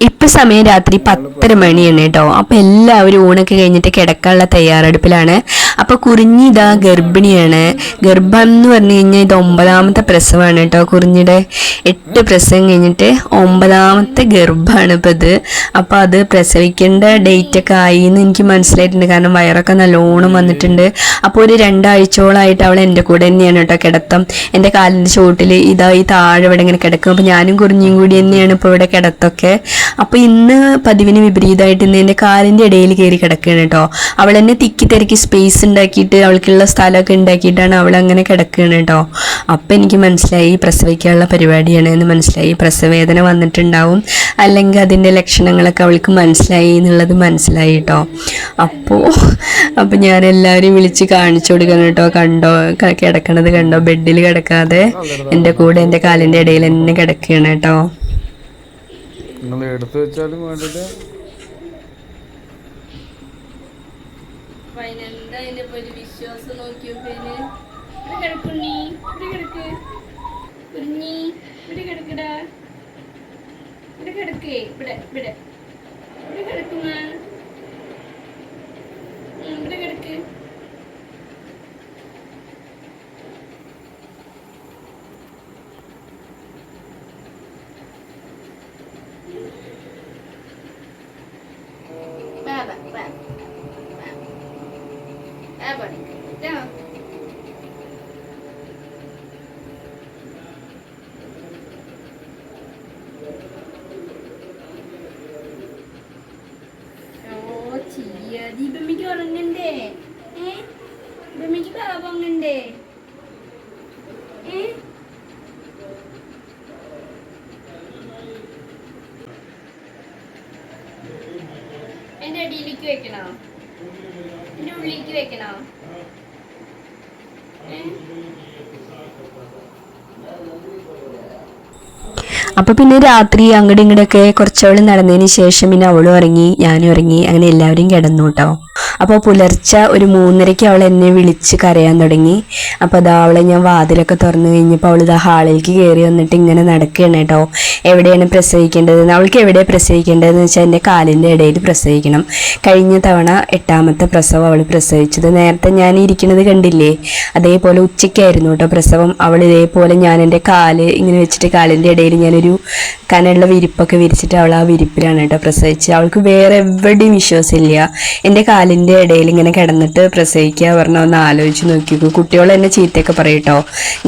ഇപ്പം സമയം രാത്രി 10:30 മണിയാണ് കേട്ടോ. അപ്പം എല്ലാവരും ഊണൊക്കെ കഴിഞ്ഞിട്ട് കിടക്കാനുള്ള തയ്യാറെടുപ്പിലാണ്. അപ്പോൾ കുറിഞ്ഞി ഇതാ ഗർഭിണിയാണ്. ഗർഭം എന്ന് പറഞ്ഞു കഴിഞ്ഞാൽ ഇത് 9ാമത്തെ പ്രസവമാണ് കേട്ടോ. കുറിഞ്ഞിയുടെ 8 പ്രസവം കഴിഞ്ഞിട്ട് 9ാമത്തെ ഗർഭമാണ് ഇപ്പം ഇത്. അപ്പോൾ അത് പ്രസവിക്കേണ്ട ഡേറ്റൊക്കെ ആയി എന്ന് എനിക്ക് മനസ്സിലായിട്ടുണ്ട്. കാരണം വയറൊക്കെ നല്ലോണം വന്നിട്ടുണ്ട്. അപ്പോൾ ഒരു 2 ആഴ്ചയോളമായിട്ട് അവൾ എൻ്റെ കൂടെ തന്നെയാണ് കേട്ടോ കിടത്തം. എൻ്റെ കാലിൻ്റെ ചുവട്ടിൽ ഇതാ ഈ താഴെ ഇവിടെ ഇങ്ങനെ കിടക്കും. അപ്പോൾ ഞാനും കുറിഞ്ഞിയും കൂടി തന്നെയാണ് ഇപ്പോൾ ഇവിടെ കിടത്തൊക്കെ. അപ്പോൾ ഇന്ന് പതിവിന് വിപരീതമായിട്ട് ഇന്ന് എൻ്റെ കാലിൻ്റെ ഇടയിൽ കയറി കിടക്കുകയാണ് കേട്ടോ. അവൾ എന്നെ തിക്കി തിരക്കി സ്പേസ് ഉണ്ടാക്കിയിട്ട് അവൾക്കുള്ള സ്ഥലമൊക്കെ ഉണ്ടാക്കിയിട്ടാണ് അവൾ അങ്ങനെ കിടക്കുകയാണ് കേട്ടോ. അപ്പം എനിക്ക് മനസ്സിലായി പ്രസവിക്കാനുള്ള പരിപാടിയാണ് എന്ന് മനസ്സിലായി. പ്രസവവേദന വന്നിട്ടുണ്ടാവും, അല്ലെങ്കിൽ അതിൻ്റെ ലക്ഷണങ്ങളൊക്കെ അവൾക്ക് മനസ്സിലായി എന്നുള്ളത് മനസ്സിലായി കേട്ടോ. അപ്പോൾ ഞാൻ എല്ലാവരെയും വിളിച്ച് കാണിച്ചു കൊടുക്കണം കേട്ടോ. കണ്ടോ കിടക്കണത് കണ്ടോ, ബെഡിൽ കിടക്കാതെ എൻ്റെ കൂടെ എൻ്റെ കാലിൻ്റെ ഇടയിൽ തന്നെ കിടക്കുകയാണ് കേട്ടോ. നിങ്ങൾ എടുത്തു വെച്ചാലും വേണ്ടില്ല. വിശ്വാസം നോക്കിയോ ദീപമ്മയ്ക്ക് ഉറങ്ങണ്ടേ? ദീപമ്മയ്ക്ക് പാപം ഉറങ്ങണ്ടേ? എന്റെ അടിയിലേക്ക് വെക്കണോ? എന്റെ ഉള്ളിലേക്ക് വെക്കണോ? അപ്പോൾ പിന്നെ രാത്രി അങ്ങോട്ടും ഇങ്ങോട്ടൊക്കെ കുറച്ചവൾ നടന്നതിന് ശേഷം പിന്നെ അവളും ഉറങ്ങി, ഞാനും ഉറങ്ങി, അങ്ങനെ എല്ലാവരും കിടന്നു കേട്ടോ. അപ്പോൾ പുലർച്ചെ ഒരു 3:30 അവൾ എന്നെ വിളിച്ച് കരയാൻ തുടങ്ങി. അപ്പോൾ അതാ അവളെ ഞാൻ വാതിലൊക്കെ തുറന്നു കഴിഞ്ഞപ്പോൾ അവൾ ഇതാ ഹാളിലേക്ക് കയറി വന്നിട്ട് ഇങ്ങനെ നടക്കുകയാണ് കേട്ടോ. എവിടെയാണ് പ്രസവിക്കേണ്ടതെന്ന്, അവൾക്ക് എവിടെയാണ് പ്രസവിക്കേണ്ടതെന്ന് വെച്ചാൽ എൻ്റെ കാലിൻ്റെ ഇടയിൽ പ്രസവിക്കണം. കഴിഞ്ഞ തവണ 8ാമത്തെ പ്രസവം അവൾ പ്രസവിച്ചത്. നേരത്തെ ഞാൻ ഇരിക്കുന്നത് കണ്ടില്ലേ, അതേപോലെ ഉച്ചയ്ക്കായിരുന്നു കേട്ടോ പ്രസവം. അവൾ ഇതേപോലെ ഞാൻ എൻ്റെ കാല് ഇങ്ങനെ വെച്ചിട്ട് കാലിൻ്റെ ഇടയിൽ ഞാനൊരു കനുള്ള വിരിപ്പൊക്കെ വിരിച്ചിട്ട് അവൾ ആ വിരിപ്പിലാണ് കേട്ടോ പ്രസവിച്ചത്. അവൾക്ക് വേറെ എവിടെയും വിശ്വാസമില്ല. എൻ്റെ കാലിൻ്റെ ഇടയിൽ ഇങ്ങനെ കിടന്നിട്ട് പ്രസവിക്കുക പറഞ്ഞാൽ ഒന്ന് ആലോചിച്ച് നോക്കിക്കോ. കുട്ടികൾ എന്നെ ചീത്തയൊക്കെ പറയട്ടോ,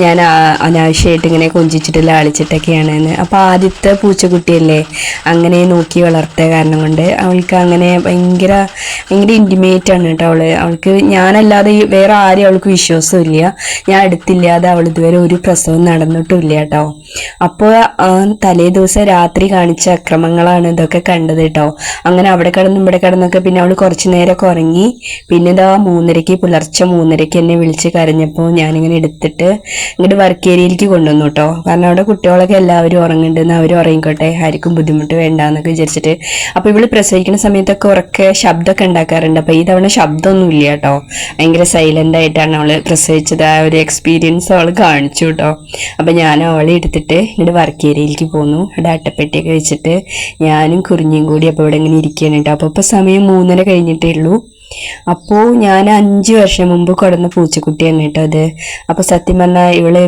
ഞാൻ അനാവശ്യമായിട്ട് ഇങ്ങനെ കൊഞ്ചിച്ചിട്ട് ലാളിച്ചിട്ടൊക്കെയാണെന്ന്. അപ്പോൾ ആദ്യത്തെ പൂച്ചക്കുട്ടിയല്ലേ, അങ്ങനെ നോക്കി വളർത്തിയ കാരണം കൊണ്ട് അവൾക്ക് അങ്ങനെ ഭയങ്കര ഇൻറ്റിമേറ്റ് ആണ് കേട്ടോ. അവൾക്ക് ഞാനല്ലാതെ വേറെ ആരും അവൾക്ക് വിശ്വാസമില്ല. ഞാൻ അടുത്തില്ലാതെ അവൾ ഇതുവരെ ഒരു പ്രസവം നടന്നിട്ടുമില്ല കേട്ടോ. അപ്പോൾ തലേ ദിവസം രാത്രി കാണിച്ച അക്രമങ്ങളാണ് ഇതൊക്കെ കണ്ടത് കേട്ടോ. അങ്ങനെ അവിടെ കിടന്നും ഇവിടെ കിടന്നൊക്കെ പിന്നെ അവൾ കുറച്ച് നേരമൊക്കെ ഉറങ്ങി. പിന്നെ ഇതാ പുലർച്ചെ 3:30 എന്നെ വിളിച്ച് കരഞ്ഞപ്പോൾ ഞാനിങ്ങനെ എടുത്തിട്ട് ഇങ്ങോട്ട് വർക്ക് ഏരിയയിലേക്ക് കൊണ്ടുവന്നു കേട്ടോ. കാരണം അവിടെ കുട്ടികളൊക്കെ എല്ലാവരും ഉറങ്ങുന്നുണ്ടെന്ന്, അവർ ഉറങ്ങിക്കോട്ടെ, ആർക്കും ബുദ്ധിമുട്ട് വേണ്ടാന്നൊക്കെ വിചാരിച്ചിട്ട്. അപ്പോൾ ഇവള് പ്രസവിക്കുന്ന സമയത്തൊക്കെ ഉറക്കെ ശബ്ദമൊക്കെ ഉണ്ടാക്കാറുണ്ട്. അപ്പോൾ ഈ തവണ ശബ്ദമൊന്നും ഇല്ല കേട്ടോ, ഭയങ്കര സൈലന്റ് ആയിട്ടാണ് അവള് പ്രസവിച്ചത്. ആ ഒരു എക്സ്പീരിയൻസ് അവൾ കാണിച്ചു കേട്ടോ. അപ്പം ഞാൻ അവളെ എടുത്തിട്ട് ഇങ്ങോട്ട് വർക്ക് ഏരിയയിലേക്ക് പോന്നു. അവിടെ അട്ടപ്പെട്ടിയൊക്കെ വെച്ചിട്ട് ഞാനും കുറിഞ്ഞിയും കൂടി അപ്പോൾ ഇവിടെ ഇങ്ങനെ ഇരിക്കുകയാണ് കേട്ടോ. അപ്പോൾ ഇപ്പോൾ സമയം 3:30 കഴിഞ്ഞിട്ടേ ഉള്ളൂ. അപ്പോൾ ഞാൻ 5 വർഷം മുമ്പ് കൊടുന്ന പൂച്ചക്കുട്ടിയാണ് കേട്ടോ അത്. അപ്പോൾ സത്യം പറഞ്ഞാൽ ഇവള്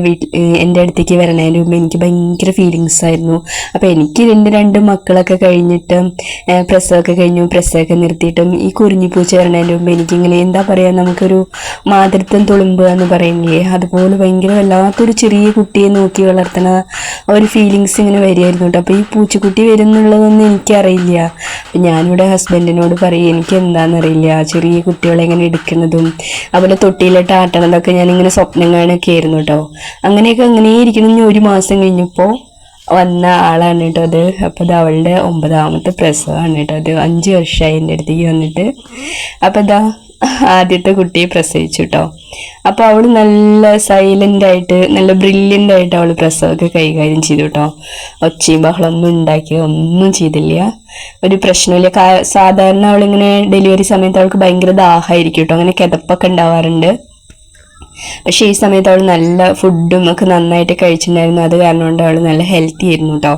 എൻ്റെ അടുത്തേക്ക് വരണതിന് മുമ്പ് എനിക്ക് ഭയങ്കര ഫീലിങ്സ് ആയിരുന്നു. അപ്പോൾ എനിക്ക് 2 മക്കളൊക്കെ കഴിഞ്ഞിട്ടും പ്രസവമൊക്കെ കഴിഞ്ഞു, പ്രസവമൊക്കെ നിർത്തിയിട്ടും ഈ കുറിഞ്ഞി പൂച്ച വരണതിന് മുമ്പ് എനിക്കിങ്ങനെ എന്താ പറയുക, നമുക്കൊരു മാതൃത്വം തുളുമ്പുക എന്ന് പറയുന്നില്ലേ, അതുപോലെ ഭയങ്കര വല്ലാത്തൊരു ചെറിയ കുട്ടിയെ നോക്കി വളർത്തണ ഒരു ഫീലിങ്സ് ഇങ്ങനെ വരികയായിരുന്നു കേട്ടോ. അപ്പോൾ ഈ പൂച്ചക്കുട്ടി വരുന്നുള്ളതൊന്നും എനിക്കറിയില്ല. അപ്പം ഞാനിവിടെ ഹസ്ബൻഡിനോട് പറയും എനിക്ക് എന്താണെന്നറിയില്ല, ചെറിയ കുട്ടികളെ ഇങ്ങനെ എടുക്കുന്നതും അതുപോലെ തൊട്ടിയിലിട്ട് ആട്ടണതൊക്കെ ഞാനിങ്ങനെ സ്വപ്നം കാണുകയൊക്കെ ആയിരുന്നു കേട്ടോ. അങ്ങനെ ഇരിക്കണം. 1 മാസം കഴിഞ്ഞപ്പോൾ വന്ന ആളാണ് കേട്ടോ അത്. അപ്പോൾ അത് അവളുടെ 9ാമത്തെ പ്രസവമാണ് കേട്ടോ അത്. 5 വർഷമായി എൻ്റെ അടുത്തേക്ക് വന്നിട്ട്. അപ്പോൾ ഇതാ ആദ്യത്തെ കുട്ടിയെ പ്രസവിച്ചു കേട്ടോ. അപ്പോൾ അവൾ നല്ല സൈലൻ്റായിട്ട് നല്ല ബ്രില്യൻ്റ് ആയിട്ട് അവൾ പ്രസവമൊക്കെ കൈകാര്യം ചെയ്തു കേട്ടോ. ഒച്ചയും ബഹളമൊന്നും ഉണ്ടാക്കി ഒന്നും ചെയ്തില്ല, ഒരു പ്രശ്നമില്ല. സാധാരണ അവളിങ്ങനെ ഡെലിവറി സമയത്ത് അവൾക്ക് ഭയങ്കര ദാഹമായിരിക്കും കേട്ടോ, അങ്ങനെ കിതപ്പൊക്കെ ഉണ്ടാവാറുണ്ട്. പക്ഷേ ഈ സമയത്ത് അവൾ നല്ല ഫുഡും ഒക്കെ നന്നായിട്ട് കഴിച്ചിട്ടുണ്ടായിരുന്നു. അത് കാരണം കൊണ്ട് അവൾ നല്ല ഹെൽത്തി ആയിരുന്നു കേട്ടോ.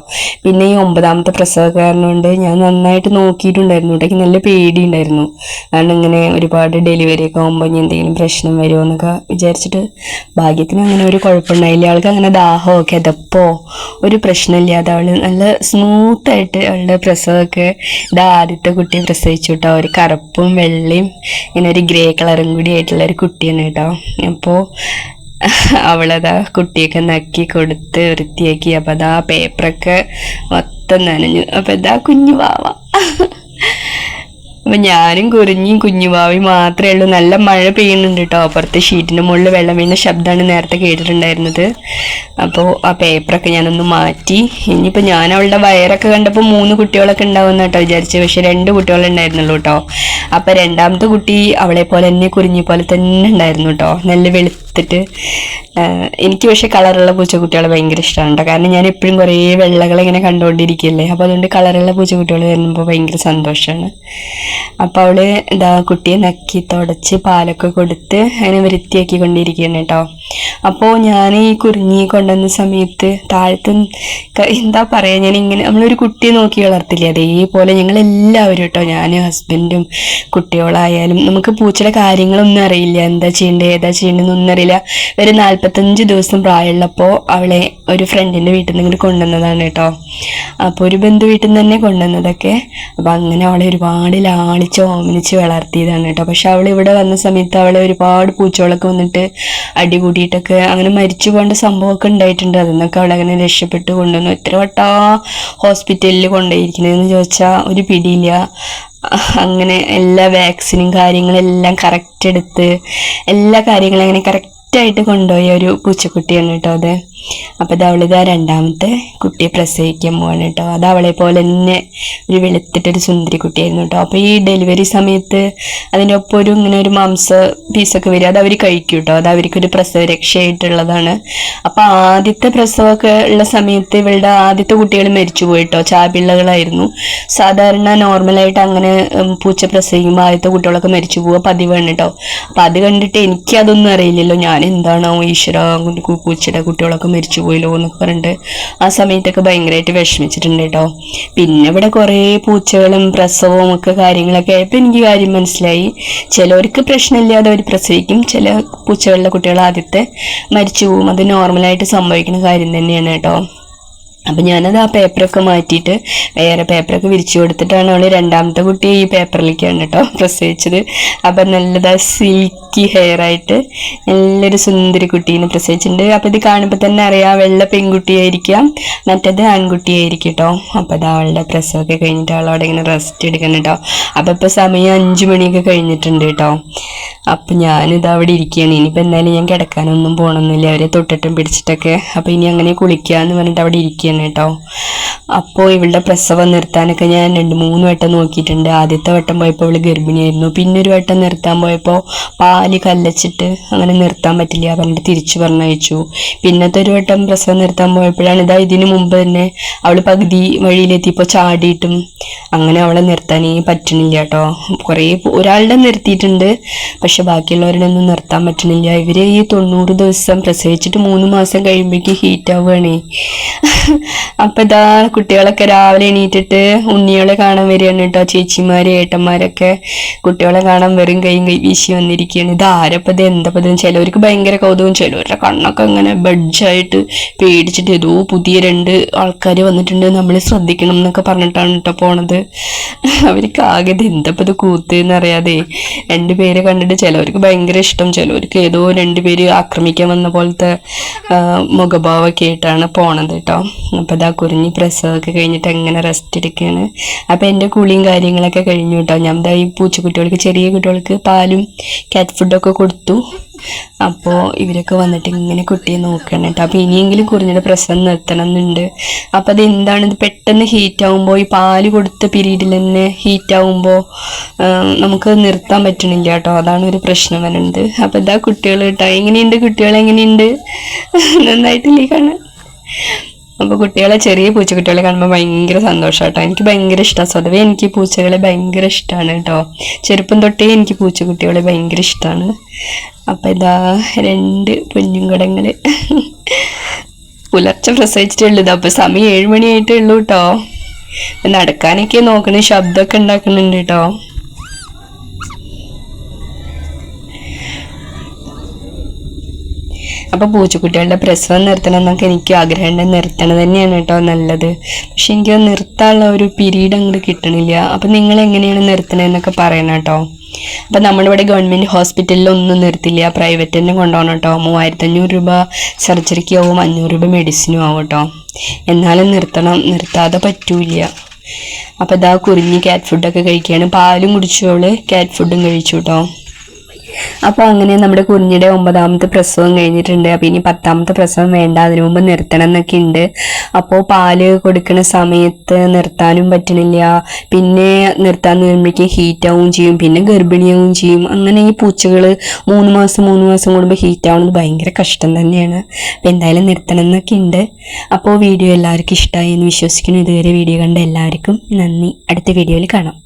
പിന്നെ ഈ 9ാമത്തെ പ്രസവ കാരണം കൊണ്ട് ഞാൻ നന്നായിട്ട് നോക്കിയിട്ടുണ്ടായിരുന്നു കേട്ടോ. എനിക്ക് നല്ല പേടിയുണ്ടായിരുന്നു. കാരണം ഇങ്ങനെ ഒരുപാട് ഡെലിവറി ഒക്കെ ആകുമ്പോൾ ഇനി എന്തെങ്കിലും പ്രശ്നം വരുമോ എന്നൊക്കെ വിചാരിച്ചിട്ട് ഭാഗ്യത്തിന് അങ്ങനെ ഒരു കുഴപ്പമുണ്ടായില്ല. അവൾക്ക് അങ്ങനെ ദാഹമോ കിതപ്പോ ഒരു പ്രശ്നമില്ലാതെ അവൾ നല്ല സ്മൂത്തായിട്ട് അവളുടെ പ്രസവമൊക്കെ ആദ്യത്തെ കുട്ടിയെ പ്രസവിച്ചു കേട്ടോ. ഒരു കറുപ്പും വെള്ളയും ഇങ്ങനെ ഒരു ഗ്രേ കളറും കൂടി ആയിട്ടുള്ള ഒരു കുട്ടിയാണ് കേട്ടോ. അപ്പോൾ അവളതാ കുട്ടിയൊക്കെ നക്കി കൊടുത്ത് വൃത്തിയാക്കി. അപ്പം അതാ പേപ്പറൊക്കെ മൊത്തം നനഞ്ഞു. അപ്പം ഇതാ കുഞ്ഞു വാവ. അപ്പം ഞാനും കുഞ്ഞുവാവി മാത്രമേ ഉള്ളൂ. നല്ല മഴ പെയ്യുന്നുണ്ട് കേട്ടോ. അപ്പുറത്ത് ഷീറ്റിൻ്റെ മുകളിൽ വെള്ളം വീഴുന്ന ശബ്ദമാണ് നേരത്തെ കേട്ടിട്ടുണ്ടായിരുന്നത്. അപ്പോൾ ആ പേപ്പറൊക്കെ ഞാനൊന്ന് മാറ്റി. ഇനിയിപ്പോൾ ഞാൻ അവളുടെ വയറൊക്കെ കണ്ടപ്പോൾ 3 കുട്ടികളൊക്കെ ഉണ്ടാവുമെന്ന് കേട്ടോ വിചാരിച്ചു. പക്ഷെ 2 കുട്ടികളുണ്ടായിരുന്നുള്ളൂ കേട്ടോ. അപ്പം 2ാമത്തെ കുട്ടി അവളെ പോലെ തന്നെ കുറിഞ്ഞി പോലെ തന്നെ ഉണ്ടായിരുന്നു കേട്ടോ. നല്ല വെളുത്തിട്ട്. എനിക്ക് പക്ഷേ കളറുള്ള പൂച്ചക്കുട്ടികളെ ഭയങ്കര ഇഷ്ടമാണ് കേട്ടോ. കാരണം ഞാൻ എപ്പോഴും കുറേ വെള്ളകളിങ്ങനെ കണ്ടുകൊണ്ടിരിക്കുകയല്ലേ. അപ്പോൾ അതുകൊണ്ട് കളറുള്ള പൂച്ചക്കുട്ടികൾ വരുമ്പോൾ ഭയങ്കര സന്തോഷമാണ്. അപ്പോൾ അവള് കുട്ടിയെ നക്കി തുടച്ച് പാലൊക്കെ കൊടുത്ത് അങ്ങനെ വൃത്തിയാക്കി കൊണ്ടിരിക്കുകയാണ് കേട്ടോ. അപ്പോൾ ഞാൻ ഈ കുറിഞ്ഞി കൊണ്ടുവന്ന സമയത്ത് താഴത്ത് എന്താ പറയുക, ഞാനിങ്ങനെ നമ്മളൊരു കുട്ടിയെ നോക്കി വളർത്തില്ലേ, അതേപോലെ ഞങ്ങളെല്ലാവരും കേട്ടോ, ഞാൻ ഹസ്ബൻഡും കുട്ടികളായാലും നമുക്ക് പൂച്ചയുടെ കാര്യങ്ങളൊന്നും അറിയില്ല. എന്താ ചെയ്യേണ്ടത് ഏതാ ചെയ്യേണ്ടതെന്നൊന്നും അറിയില്ല. ഒരു 45 ദിവസം പ്രായമുള്ളപ്പോൾ അവളെ ഒരു ഫ്രണ്ടിൻ്റെ വീട്ടിൽ നിന്ന് ഇങ്ങോട്ട് കൊണ്ടുവന്നതാണ് കേട്ടോ. അപ്പോൾ ഒരു ബന്ധു വീട്ടിൽ നിന്ന് തന്നെ കൊണ്ടുവന്നതൊക്കെ. അപ്പോൾ അങ്ങനെ അവളെ ഒരുപാട് ലാളിച്ച് ഓമനിച്ച് വളർത്തിയതാണ് കേട്ടോ. പക്ഷെ അവൾ ഇവിടെ വന്ന സമയത്ത് അവളെ ഒരുപാട് പൂച്ചകളൊക്കെ വന്നിട്ട് അടികൂടിയിട്ടൊക്കെ അങ്ങനെ മരിച്ചു പോകേണ്ട സംഭവമൊക്കെ ഉണ്ടായിട്ടുണ്ട്. അതിന്നൊക്കെ അവളങ്ങനെ രക്ഷപ്പെട്ട് കൊണ്ടുവന്നു. എത്ര വട്ടാ ഹോസ്പിറ്റലിൽ കൊണ്ടുപോയിരിക്കുന്നതെന്ന് ചോദിച്ചാൽ ഒരു പിടിയില്ല. അങ്ങനെ എല്ലാ വാക്സിനും കാര്യങ്ങളെല്ലാം കറക്റ്റ് എടുത്ത് എല്ലാ കാര്യങ്ങളും അങ്ങനെ കറക്റ്റായിട്ട് കൊണ്ടുപോയ ഒരു പൂച്ചക്കുട്ടിയാണ് കേട്ടോ അത്. അപ്പോൾ ഇത് അവളിതാ 2ാമത്തെ കുട്ടിയെ പ്രസവിക്കാൻ പോവാണ് കേട്ടോ. അത് അവളെ പോലെ തന്നെ ഒരു വെളുത്തിട്ടൊരു സുന്ദരി കുട്ടിയായിരുന്നു കേട്ടോ. അപ്പോൾ ഈ ഡെലിവറി സമയത്ത് അതിൻ്റെ ഒപ്പം ഒരു ഇങ്ങനെ ഒരു മാംസ പീസൊക്കെ വരും, അത് അവർ കഴിക്കും കേട്ടോ. അത് അവർക്കൊരു പ്രസവ രക്ഷയായിട്ടുള്ളതാണ്. അപ്പോൾ ആദ്യത്തെ പ്രസവമൊക്കെ ഉള്ള സമയത്ത് ഇവളുടെ ആദ്യത്തെ കുട്ടികൾ മരിച്ചു പോയിട്ടോ. ചാപിള്ളകളായിരുന്നു. സാധാരണ നോർമലായിട്ട് അങ്ങനെ പൂച്ച പ്രസവിക്കുമ്പോൾ ആദ്യത്തെ കുട്ടികളൊക്കെ മരിച്ചു പോവുക പതിവാണ് കേട്ടോ. അപ്പം അത് കണ്ടിട്ട് എനിക്കതൊന്നും അറിയില്ലല്ലോ. ഞാൻ എന്താണോ ഈശ്വര പൂച്ചയുടെ കുട്ടികളൊക്കെ മരിച്ചു പോയല്ലോ എന്നൊക്കെ പറഞ്ഞിട്ട് ആ സമയത്തൊക്കെ ഭയങ്കരമായിട്ട് വിഷമിച്ചിട്ടുണ്ട് കേട്ടോ. പിന്നെ ഇവിടെ കുറേ പൂച്ചകളും പ്രസവവും ഒക്കെ കാര്യങ്ങളൊക്കെ ആയപ്പോൾ എനിക്ക് കാര്യം മനസ്സിലായി. ചിലവർക്ക് പ്രശ്നമില്ലാതെ അവർ പ്രസവിക്കും, ചില പൂച്ചകളുടെ കുട്ടികൾ ആദ്യത്തെ മരിച്ചു പോവും. അത് നോർമലായിട്ട് സംഭവിക്കുന്ന കാര്യം തന്നെയാണ് കേട്ടോ. അപ്പം ഞാനത് ആ പേപ്പറൊക്കെ മാറ്റിയിട്ട് വേറെ പേപ്പറൊക്കെ വിരിച്ചു കൊടുത്തിട്ടാണ് അവൾ 2ാമത്തെ കുട്ടിയെ ഈ പേപ്പറിലേക്കാണ് കേട്ടോ പ്രസവിച്ചത്. അപ്പം നല്ലതാ സിൽക്കി ഹെയർ ആയിട്ട് നല്ലൊരു സുന്ദരി കുട്ടീനെ പ്രസവിച്ചിട്ടുണ്ട്. അപ്പം ഇത് കാണുമ്പോൾ തന്നെ അറിയാം വെള്ള പെൺകുട്ടിയായിരിക്കാം, മറ്റേത് ആൺകുട്ടിയായിരിക്കും കേട്ടോ. അപ്പം അത് അവളുടെ പ്രസവമൊക്കെ കഴിഞ്ഞിട്ട് അവളവിടെ ഇങ്ങനെ റെസ്റ്റ് എടുക്കണം കേട്ടോ. അപ്പം ഇപ്പോൾ സമയം 5 മണിയൊക്കെ കഴിഞ്ഞിട്ടുണ്ട് കേട്ടോ. അപ്പം ഞാനിത് അവിടെ ഇരിക്കുകയാണ്. ഇനിയിപ്പോൾ എന്തായാലും ഞാൻ കിടക്കാനൊന്നും പോകണമെന്നില്ല, അവരെ തൊട്ടിട്ടും പിടിച്ചിട്ടൊക്കെ. അപ്പം ഇനി അങ്ങനെ കുളിക്കാമെന്ന് പറഞ്ഞിട്ട് അവിടെ ഇരിക്കുകയാണ് കേട്ടോ. അപ്പോൾ ഇവളുടെ പ്രസവം നിർത്താനൊക്കെ ഞാൻ 2-3 വട്ടം നോക്കിയിട്ടുണ്ട്. ആദ്യത്തെ വട്ടം പോയപ്പോൾ ഇവള് ഗർഭിണിയായിരുന്നു. പിന്നെ ഒരു വട്ടം നിർത്താൻ പോയപ്പോൾ പാല് കല്ലച്ചിട്ട് അങ്ങനെ നിർത്താൻ പറ്റില്ല പറഞ്ഞിട്ട് തിരിച്ചു പറഞ്ഞയച്ചു. പിന്നത്തെ ഒരു വട്ടം പ്രസവം നിർത്താൻ പോയപ്പോഴാണ് ഇതിന് മുമ്പ് തന്നെ അവൾ പകുതി വഴിയിലെത്തിയപ്പോൾ ചാടിയിട്ടും അങ്ങനെ അവളെ നിർത്താനേ പറ്റണില്ല കേട്ടോ. കുറേ ഒരാളുടെ നിർത്തിയിട്ടുണ്ട്, പക്ഷെ ബാക്കിയുള്ളവരുടെ ഒന്നും നിർത്താൻ പറ്റണില്ല. ഇവര് ഈ 90 ദിവസം പ്രസവിച്ചിട്ട് 3 മാസം കഴിയുമ്പോഴേക്കും ഹീറ്റ് ആവുകയാണേ. അപ്പം ഇതാ കുട്ടികളൊക്കെ രാവിലെ എണീറ്റിട്ട് ഉണ്ണികളെ കാണാൻ വരികയാണ് കേട്ടോ. ചേച്ചിമാര് ഏട്ടന്മാരൊക്കെ കുട്ടികളെ കാണാൻ വെറും കൈ വീശി വന്നിരിക്കുകയാണ്. ഇത് ആരപ്പത് എന്തപ്പത്. ചിലവർക്ക് ഭയങ്കര കൗതുകം, ചിലവരുടെ കണ്ണൊക്കെ അങ്ങനെ ബഡ്ജായിട്ട് പേടിച്ചിട്ട് ഏതോ പുതിയ 2 ആൾക്കാർ വന്നിട്ടുണ്ട്, നമ്മൾ ശ്രദ്ധിക്കണം എന്നൊക്കെ പറഞ്ഞിട്ടാണ് കേട്ടോ പോണത്. അവർക്ക് ആകെ എന്തപ്പത് കൂത്ത് എന്നറിയാതെ 2 പേരെ കണ്ടിട്ട് ചിലവർക്ക് ഭയങ്കര ഇഷ്ടം, ചിലവർക്ക് ഏതോ 2 പേര് ആക്രമിക്കാൻ വന്ന പോലത്തെ മുഖഭാവമൊക്കെ ആയിട്ടാണ് പോണത് കേട്ടോ. അപ്പം ഇതാ കുറിഞ്ഞി പ്രസവമൊക്കെ കഴിഞ്ഞിട്ട് എങ്ങനെ റെസ്റ്റ് എടുക്കുകയാണ്. അപ്പം എൻ്റെ കുളിയും കാര്യങ്ങളൊക്കെ കഴിഞ്ഞു കേട്ടോ. ഞാൻ ഇതാ ഈ പൂച്ചക്കുട്ടികൾക്ക് ചെറിയ കുട്ടികൾക്ക് പാലും കാറ്റ് ഫുഡൊക്കെ കൊടുത്തു. അപ്പോൾ ഇവരൊക്കെ വന്നിട്ട് ഇങ്ങനെ കുട്ടിയെ നോക്കണം കേട്ടോ. അപ്പോൾ ഇനിയെങ്കിലും കുറിഞ്ഞിയുടെ പ്രസവം നിർത്തണം എന്നുണ്ട്. അപ്പോൾ അത് എന്താണ്, ഇത് പെട്ടെന്ന് ഹീറ്റ് ആകുമ്പോൾ ഈ പാല് കൊടുത്ത പീരീഡിൽ തന്നെ ഹീറ്റ് ആകുമ്പോൾ നമുക്ക് നിർത്താൻ പറ്റണില്ല കേട്ടോ. അതാണ് ഒരു പ്രശ്നം വരുന്നത്. അപ്പോൾ ഇതാ കുട്ടികൾ കേട്ടോ. എങ്ങനെയുണ്ട് കുട്ടികൾ, എങ്ങനെയുണ്ട്, നന്നായിട്ടില്ലേ കാണാൻ? അപ്പോൾ കുട്ടികളെ ചെറിയ പൂച്ചക്കുട്ടികളെ കാണുമ്പോൾ ഭയങ്കര സന്തോഷം കേട്ടോ. എനിക്ക് ഭയങ്കര ഇഷ്ടമാണ്. സ്വതവേ എനിക്ക് പൂച്ചകളെ ഭയങ്കര ഇഷ്ടമാണ് കേട്ടോ. ചെറുപ്പം തൊട്ടേ എനിക്ക് പൂച്ചക്കുട്ടികളെ ഭയങ്കര ഇഷ്ടമാണ്. അപ്പം ഇതാ 2 കുഞ്ഞുകുടങ്ങൾ പുലർച്ചെ പ്രസവിച്ചിട്ടുള്ളത്. അപ്പോൾ സമയം 7 മണിയായിട്ടേ ഉള്ളൂ കേട്ടോ. നടക്കാനൊക്കെ നോക്കണേ, ശബ്ദമൊക്കെ ഉണ്ടാക്കുന്നുണ്ട് കേട്ടോ. അപ്പോൾ പൂച്ചക്കുട്ടികളുടെ പ്രസവം നിർത്തണം എന്നൊക്കെ എനിക്ക് ആഗ്രഹമുണ്ട്. നിർത്തണത് തന്നെയാണ് കേട്ടോ നല്ലത്. പക്ഷെ എനിക്ക് നിർത്താനുള്ള ഒരു പീരീഡ് അങ്ങോട്ട് കിട്ടണില്ല. അപ്പം നിങ്ങൾ എങ്ങനെയാണ് നിർത്തണതെന്നൊക്കെ പറയണം കേട്ടോ. അപ്പം നമ്മളിവിടെ ഗവൺമെൻറ് ഹോസ്പിറ്റലിൽ ഒന്നും നിർത്തില്ല, പ്രൈവറ്റ് തന്നെ കൊണ്ടുപോകണം കേട്ടോ. 3500 രൂപ സർജറിക്ക് ആവും, 500 രൂപ മെഡിസിനും ആവും കേട്ടോ. എന്നാലും നിർത്തണം, നിർത്താതെ പറ്റൂല. അപ്പം ഇതാ കുറിഞ്ഞ് ക്യാറ്റ് ഫുഡൊക്കെ കഴിക്കുകയാണ്. പാലും കുടിച്ചോള്, ക്യാറ്റ് ഫുഡും കഴിച്ചു കേട്ടോ. അപ്പോൾ അങ്ങനെ നമ്മുടെ കുഞ്ഞിയുടെ 9ാമത്തെ പ്രസവം കഴിഞ്ഞിട്ടുണ്ട്. അപ്പോൾ ഇനി 10ാമത്തെ പ്രസവം വേണ്ട, അതിനു മുമ്പ് നിർത്തണം എന്നൊക്കെ ഉണ്ട്. അപ്പോൾ പാല് കൊടുക്കുന്ന സമയത്ത് നിർത്താനും പറ്റണില്ല. പിന്നെ നിർത്താൻ വരുമ്പോഴേക്കും ഹീറ്റാവും ചെയ്യും, പിന്നെ ഗർഭിണിയാവും ചെയ്യും. അങ്ങനെ ഈ പൂച്ചകൾ 3 മാസം കൂടുമ്പോൾ ഹീറ്റാവുന്നത് ഭയങ്കര കഷ്ടം തന്നെയാണ്. അപ്പോൾ എന്തായാലും നിർത്തണം എന്നൊക്കെ ഉണ്ട്. അപ്പോൾ വീഡിയോ എല്ലാവർക്കും ഇഷ്ടമായി എന്ന് വിശ്വസിക്കുന്നു. ഇതുവരെ വീഡിയോ കണ്ട എല്ലാവർക്കും നന്ദി. അടുത്ത വീഡിയോയിൽ കാണാം.